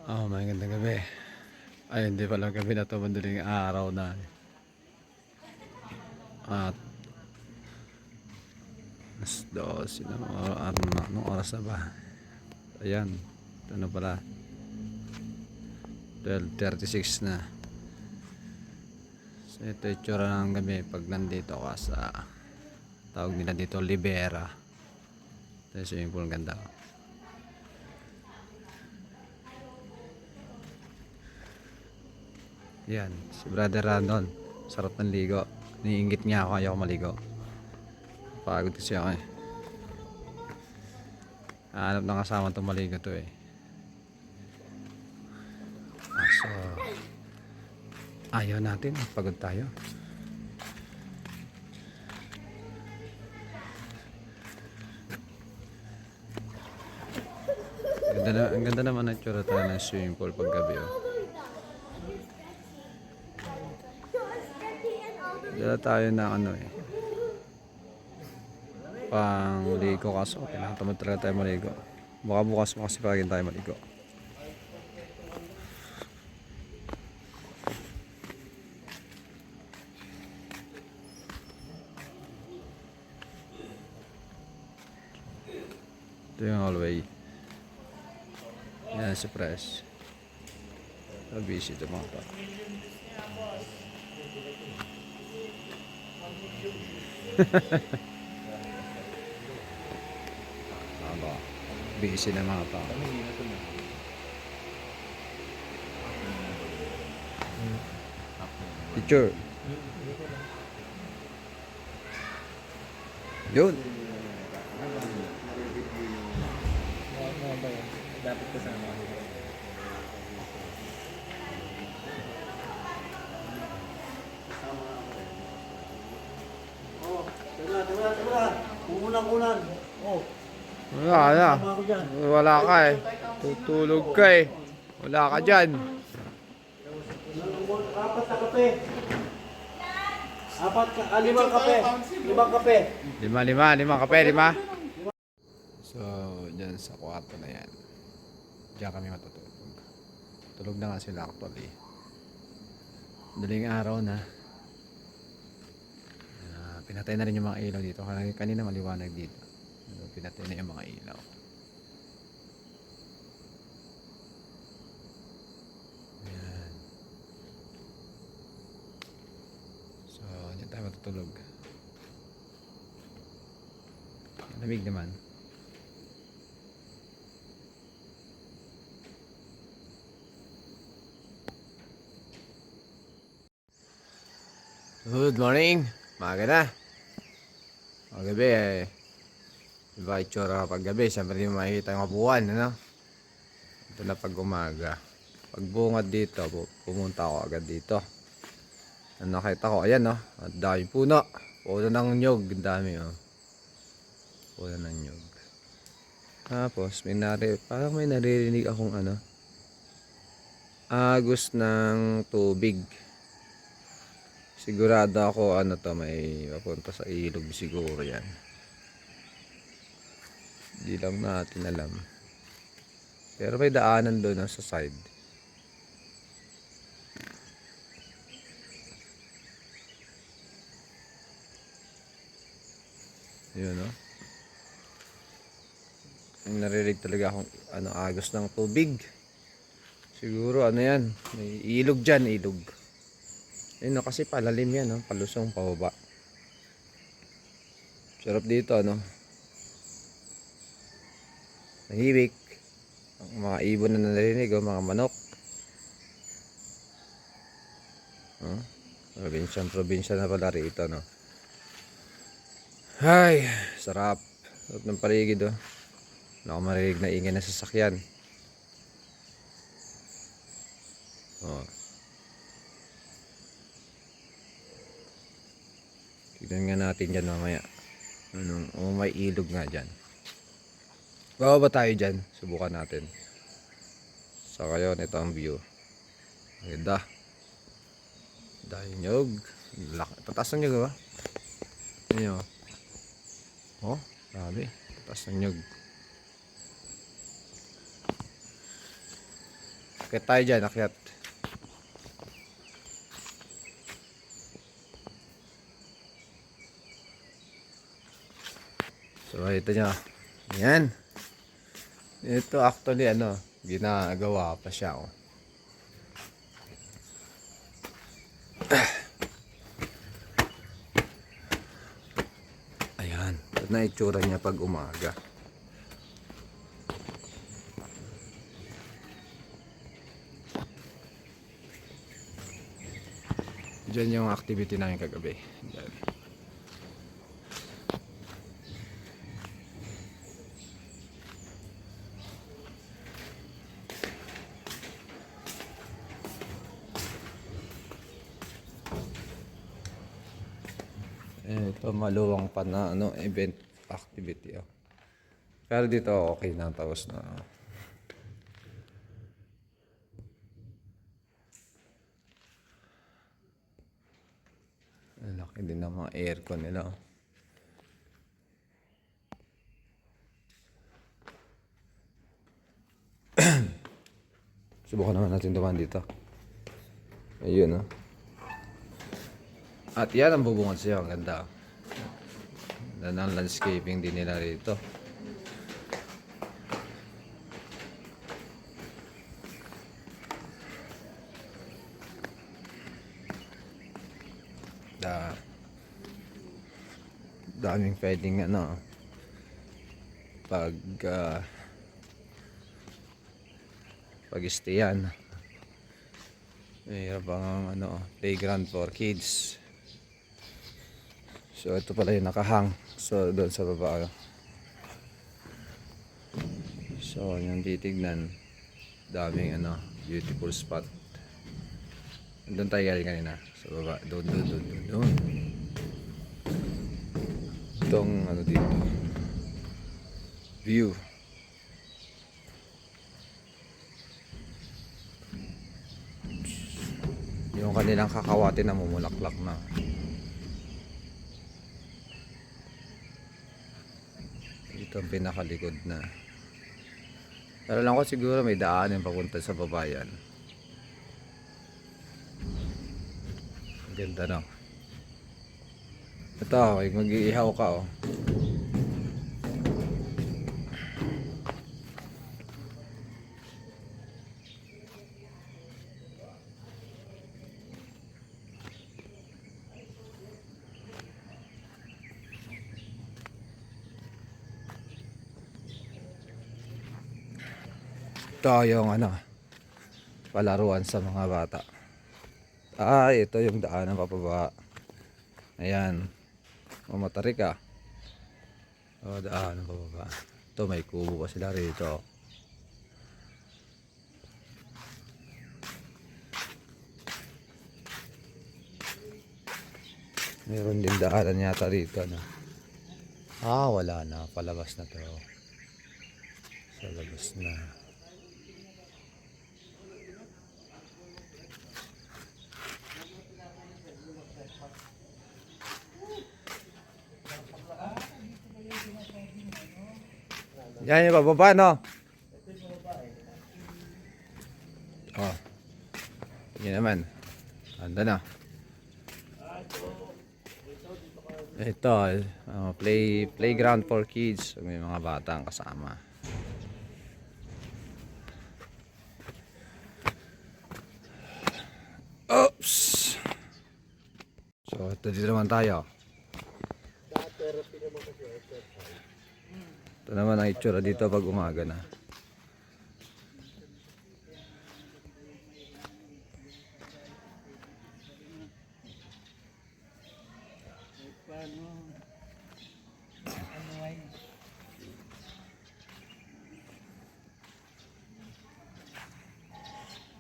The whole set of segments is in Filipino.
Oh, magandang gabi. Ay, hindi pala gabi na to, madaling araw na. At mas 12 na, anong oras na ba? Ayan, ito na pala. 12:36 na. So, ito yung tsura ng gabi pag nandito ka sa, tawag nila dito, Libera. Ito yung swimming pool, ganda. Yan, si Brother Randon. Sarap ng ligo. Niinggit niya ako, ayaw maligo. Pagod kasi ako eh. Hanap ng kasama itong maligo to eh. So, ayaw natin. Pagod tayo. Ang ganda naman ng tsura tayo ng swimming pool pag gabi oh. Dala tayo na ano eh, pang ligo kaso kailangan tamad talaga tayo maligo. Baka bukas mo kasi pagin tayo maligo. Ito yung hallway. Yan si Press. So busy ito mga pa. Aba, busy na mga pa. Teacher. Yun. Dapat kasama ako. Oh, tara. Kunan. Oh. Wala. Sama ako dyan. Wala ka eh. Tutulog ka eh. Wala ka dyan. Apat na kape. Limang kape. Limang kape. Lima kape, lima. So, dyan sa kwarto na yan. Diyan kami matutulog. Tulog na nga sila actually. Daling araw na. Pinatay na rin yung mga ilaw dito. Kanina maliwanag dito. Pinatay na yung mga ilaw. Ayan. So, dyan tayo matutulog. Lamig naman. Good morning. Maga na. Paggabi eh. Iba itsura pag gabi. Siyempre hindi mo makikita yung kabuuan. Ano? Ito na pag umaga. Pag bungad dito, pumunta ako agad dito. Ano nakita ko? Ayan no. Ang dami puno. Puno ng nyog. Ang dami oh. Puno ng nyog. Tapos parang may naririnig akong ano. Agos ng tubig. Sigurado ako ano to, may papunta sa ilog siguro yan. Hindi lang natin alam. Pero may daanan doon sa side. Yun no. May narinig talaga akong ano, agos ng tubig. Siguro ano yan, may ilog dyan, ilog. Ayun no, kasi palalim yan no, palusong pababa. Sarap dito ano. Tahimik. Ang mga ibon na narinig o mga manok. Probinsya na pala rito no. Ay, sarap. Sarap ng paligid oh. Wala akong marinig na ingay na sasakyan. Oh. Tignan nga natin dyan mamaya. May ilog nga dyan. Bababa tayo dyan. Subukan natin. So ngayon, ito ang view. Maganda. Dahil nyog. Tataas ng nyog ba? Ano oh, grabe. Tataas ng nyog. Akyat tayo dyan, akyat. So, ito nyo. Ayan. Ito actually, ginagawa pa siya, oh. Ayan. Ito na itsura niya pag umaga. Diyan yung activity namin kagabi. Diyan. Ito maluwang pa na event activity, oh. Pero dito okay na, tapos na. Ang laki din ng mga aircon nila, oh. Subukan naman natin dumaan dito. Ayun, oh. At yan ang bubungad siya. Ang ganda. Ganda ng landscaping din nila rito. Daming pwedeng pag-stayan. Mayroon pang playground for kids. So ito pala yung nakahang. So doon sa baba. So yung titignan, daming beautiful spot. Doon tayo galing kanina sa baba. Doon. Itong dito. View. Yung kanilang kakawati na mumulaklak na. Ito ang pinakalikod na. Pero lang ko siguro may daan yung papunta sa babayan. Ang ganda, no? Ito, mag-iihaw ka, oh. Ito yung palaruan sa mga bata. Ito yung daanan papaba. Ayan. Mamatarik ka. Daanan papaba. Ito may kubo pa sila rito. Meron din daanan yata rito, no? Wala na. Palabas na to. Sa labas na. Yan yung bababa, no? Oh. Yan naman. Anda na. Ito, playground for kids. May mga batang kasama. Oops! So, ito dito naman tayo. Ito naman ang itsura dito pag umaga na.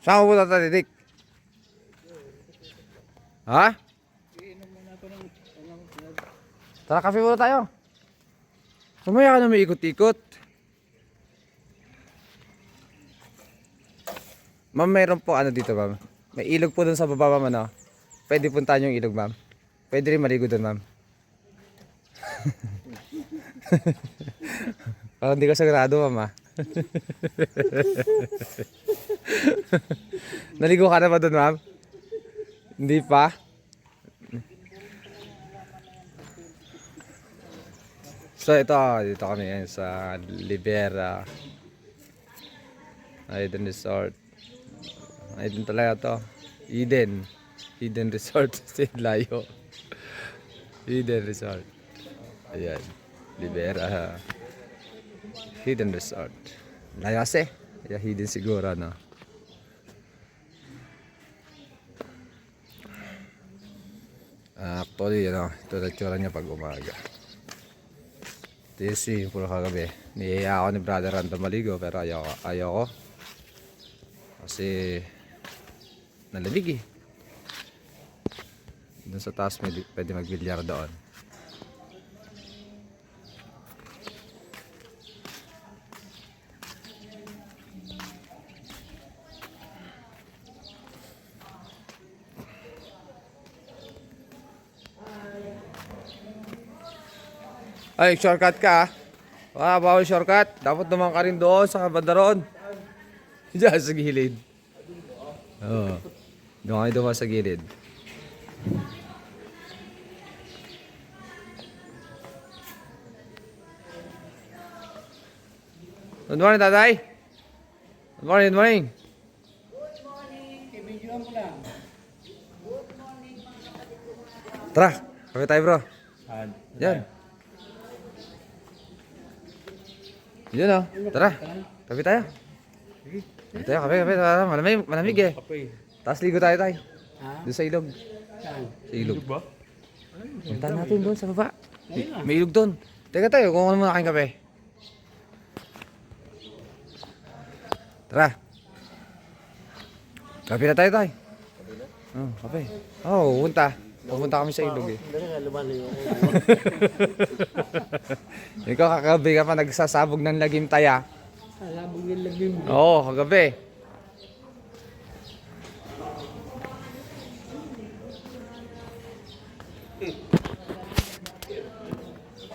Saan mo punta tayo, Dick? Ha? Tara, kape muna tayo. Sumaya ka na may ikot-ikot. Ma'am, mayroon po dito, ma'am. May ilog po dun sa baba, ma'am, no? Pwede puntahan yung ilog, ma'am. Pwede rin maligo dun, ma'am. Parang hindi ka sagrado, ma'am, ha? Naligo ka na ba doon, ma'am? Hindi pa? So ito, dito kami ngayon sa Libera Eden Resort. Eden talaga to. Eden Resort. Layo. Eden Resort. Ayan. Libera Hidden Resort. Layo kasi. Kaya hidden siguro, no? Actually, ito na tsura niya pag umaga. Ito yung swimming pool kagabi. Niyaya ako ni Brother Rando maligo pero ayaw ko. Kasi nalamig eh. Doon sa taas pwede magbilyar doon. Ay, shortcut ka. Bawal shortcut. Dapat naman ka rin doon sa bandaron. Diyan sa gilid. Oo. Doon kayo dumaan sa gilid. Good morning, tatay. Good morning, good morning. I-videoan mo lang. Tara, kape tayo bro. Yan. Yan o. Tara, kape tayo. Kape tayo, kape. Tara, malamig eh. Tapos ligo tayo tayo. Doon sa ilog. Saan? Sa ilog. ba? Punta natin doon sa baba. May ilog doon. Teka tayo, kung ano muna aking kape. Tara. Kape na tayo tayo. Oh, kape. Oh, pupunta kami sa ilog eh. Dali nga, lumalayo ako. Ikaw kagabi ka pa nagsasabog ng lagim taya. Alabog yung labing mo. Oo, kagabi.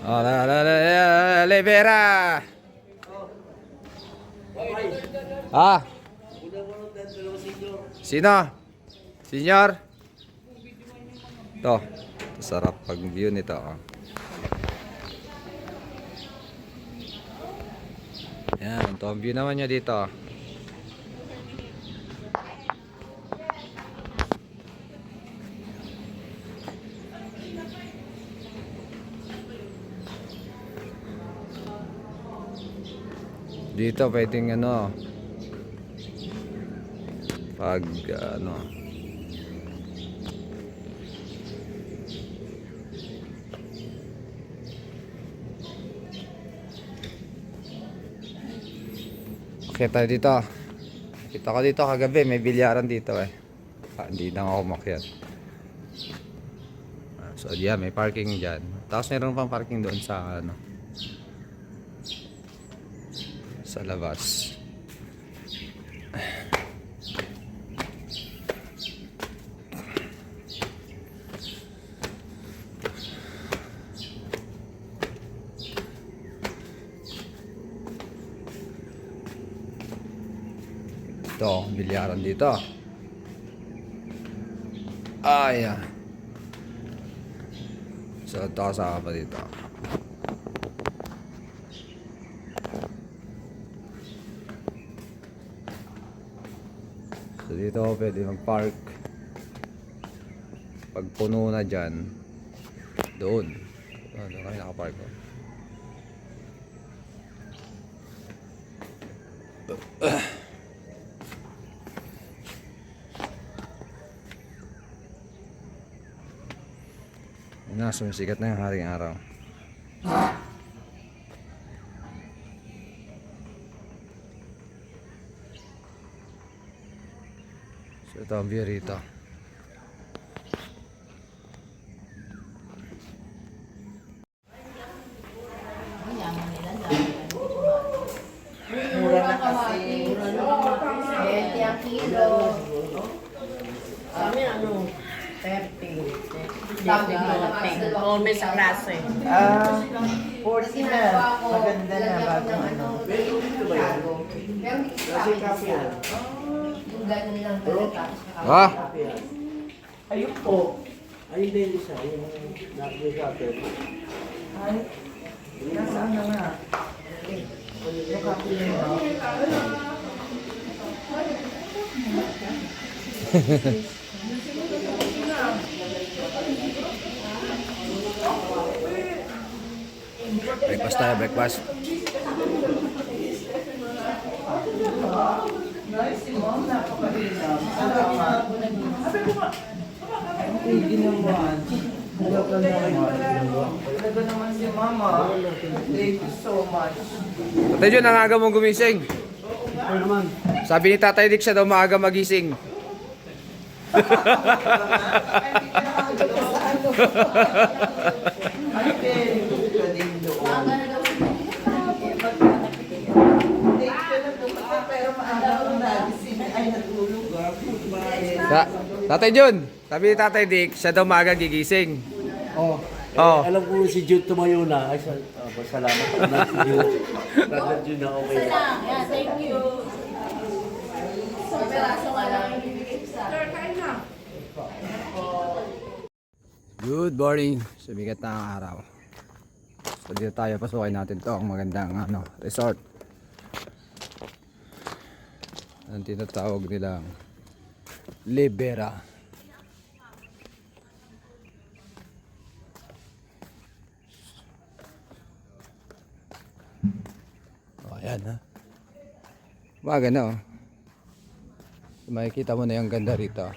Oh, Libera. Ah. Sino? Senyor? Ito. Sarap pag view nito. Oh. Yan, ito ang view naman niya dito. Dito pwedeng pag okay tayo dito. Kita ko dito kagabi may bilyaran dito eh. Hindi na ako umakyat. So yeah, may parking dyan. Tapos meron pang parking doon sa sa labas. Ito, bilyaran dito. Ayan. So, ito kasama pa dito. So, dito pwede mag-park. Pag puno na dyan, doon. Doon kami nakapark. Na, sumisikat na yung haring araw. So ito ang view rito. Mura na kasi. 20 ang kilo. Kami 30. Sabi ko, oh, may sa klase. 40 na. Maganda na bagong ano. Dito ba yun? Pero hindi Kasi kape yan. ganun lang talaga. Ah, Ayun po. Ayun din isa. Yung nabi sa atin. Ay, nasaan na nga? Yung copy mo. breakfast tayo, breakfast. Nice, si Mom, napakainam. Salamat. Ay, ginawan. Talaga naman. Talaga naman si Mama. Thank you so much. Tatay Jun, ang aga mong gumising. Ano naman? Sabi ni Tatay Dick siya daw maaga magising. Ay, very good ka din doon. Thank you na doon. Pero maaga ko nagising. Ay, natulog ah. Tatay Jun, sabi ni Tatay Dick, siya daw maaga gigising. Oh. Oh. Alam ko si Jude tumayo na. Ay, salamat na si Jude. Tatad Jude na okay na. Yeah, thank you. Sa peraso nga lang yung bibigay sa Good morning sa bigat ng araw. So dito tayo, pasukin natin to ang magandang resort. Ang tinatawag nilang Libera. Oh, ayan ha. Umaga na oh. Makikita mo na yung ganda rito.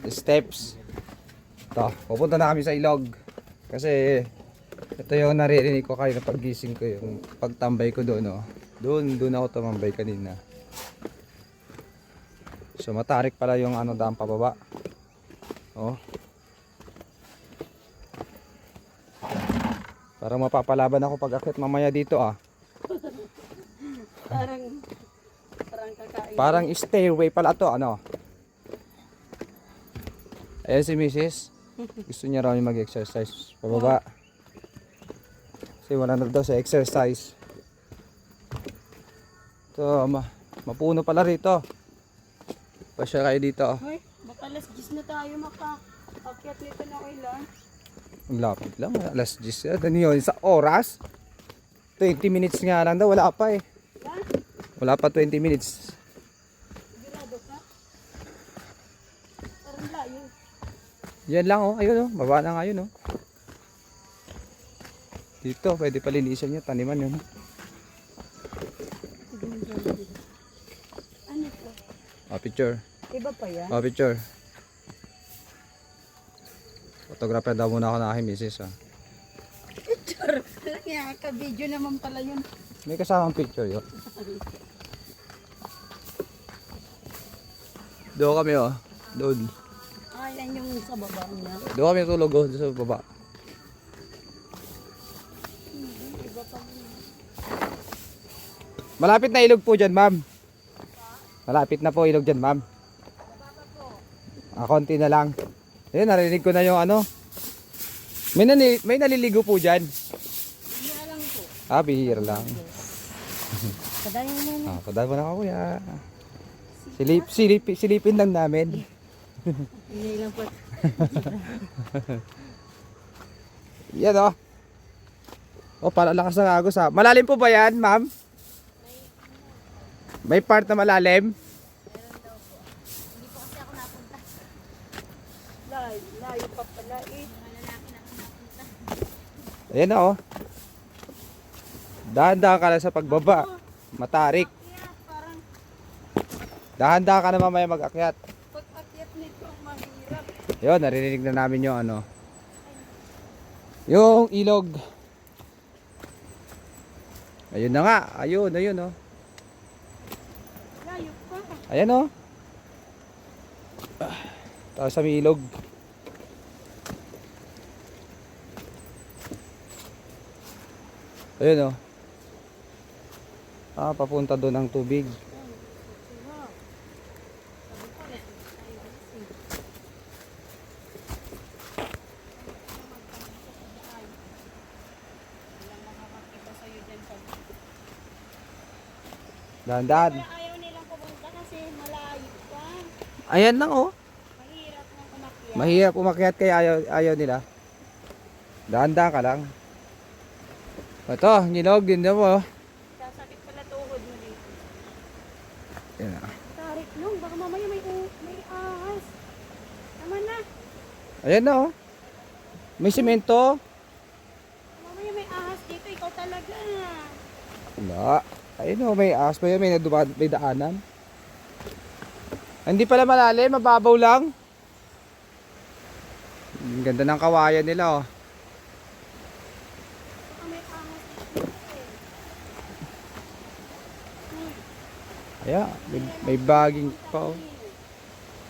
Steps. Ito, pupunta na kami sa ilog. Kasi ito yung naririnig ko kayo na paggising ko, yung pagtambay ko doon, oh. Doon ako tumambay kanina. So matarik pala yung daan pababa. Oh. Parang mapapalaban ako pag akit mamaya dito ah. Parang kakain. Parang stairway pala to, ano. Ayan si Mrs. Gusto niya raw yung mag-exercise pababa. Kasi wala na daw sa exercise. Ito, mapuno pala rito. Pasya kayo dito. Hoy, baka alas 10 na tayo makaakyat nito na kailan. Ang lapit lang. Alas 10. Ano yun? Sa oras? 20 minutes nga lang daw. Wala pa eh. Wala pa 20 minutes. Sigurado ka? Parang layo. Yan lang oh. Ayun oh. Baba na nga yun oh. Dito. Pwede palinisan niya. Taniman yun. Ano to? Oh, picture. Iba pa yan? Oh, picture. Photographer daw muna ako na aking misis ah. Picture! Kaya ka-video naman pala yun. May kasamang picture yun. Doon kami oh. Doon. Ah, yan yung sa baba niya. Doon kami tulog oh. Doon sa baba. Iba pa yun. Malapit na ilog po dyan ma'am. Malapit na po ilog dyan ma'am. Konti na lang. Ayun, narinig ko na yung ano. May naliligo po dyan. Bihira lang po. Ah, bihira lang. Kadayo mo na. Padal mo na ako kuya. Silipin lang namin. Hindi lang po. Yan oh. Oh, para lakas ng agos ha. Malalim po ba yan, ma'am? May part na malalim? Layo pa pala eh. Ayan na oh. Dahan-dahan ka lang sa pagbaba. Matarik. Parang Dahan-dahan ka na mamaya mag-akyat. pag-akyat nito ang mahirap. Yun, naririnig na namin yung ano. Yung ilog. Ayun na nga. Ayun, ayun oh. Layo pa. Ayan oh. Tapos sa may ilog. Ayun oh. Papunta doon ang tubig. Dahan-dahan. Kaya ayaw nilang pumunta kasi malayo pa. Ayan lang oh. Mahirap nang umakyat. Mahirap umakyat kaya ayaw nila. Dahan-dahan ka lang. Ito, nilog din na mo. Sasakit pala tuhod mo dito. Yan ah. Tarik nung, baka mamaya may ahas. Naman na. Ayan na oh. May simento. Mamaya may ahas dito, ikaw talaga. Wala. Ayun oh, may ahas pa yun. May daanan. Hindi pala malalim, mababaw lang. Ang ganda ng kawayan nila oh. Baka may ahas dito eh. Ayan, may baging pa oh.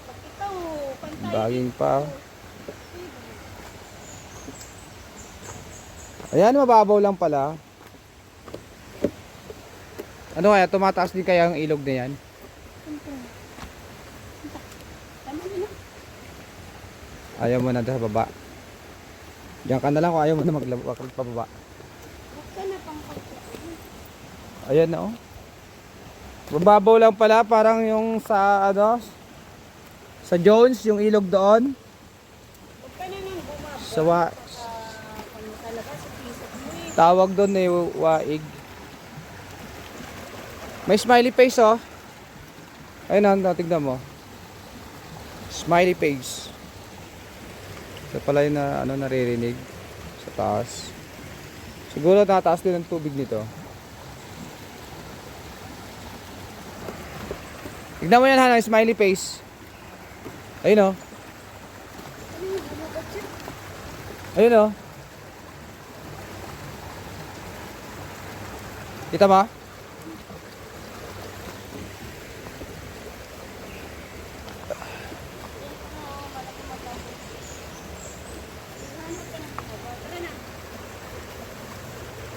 Pag ikaw, pantay Baging pa oh. Ayan, mababaw lang pala. Ano kaya, tumataas din kaya ang ilog na yan? Tama na na. Ayaw mo na sa baba. Diyan ka na lang kung ayaw mo na maglabak pababa. Huwag ka na pang pagkakas. Ayan na oh. Mababaw lang pala, parang yung sa ano, sa Jones, yung ilog doon. Huwag ka na nang bumaba. Sa Kung talaga sa pisat mo eh. tawag doon na waig. May smiley face oh. Ayun na, tignan mo. Smiley face. Ito pala yung na, ano, naririnig sa taas. Siguro tataas din ang tubig nito. Tignan mo yan ha, smiley face. Ayun oh. Ayun oh. Kita ba?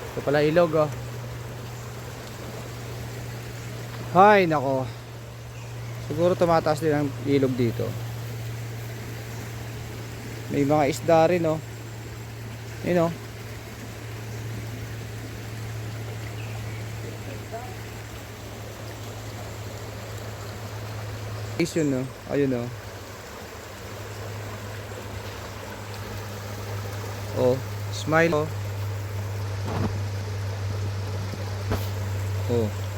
Ito pala ilog oh. Hay nako. Siguro tumataas din ang ilog dito. May mga isda rin oh. Ayun oh. Yun no. Ayun oh. Oh, smile oh. Oh.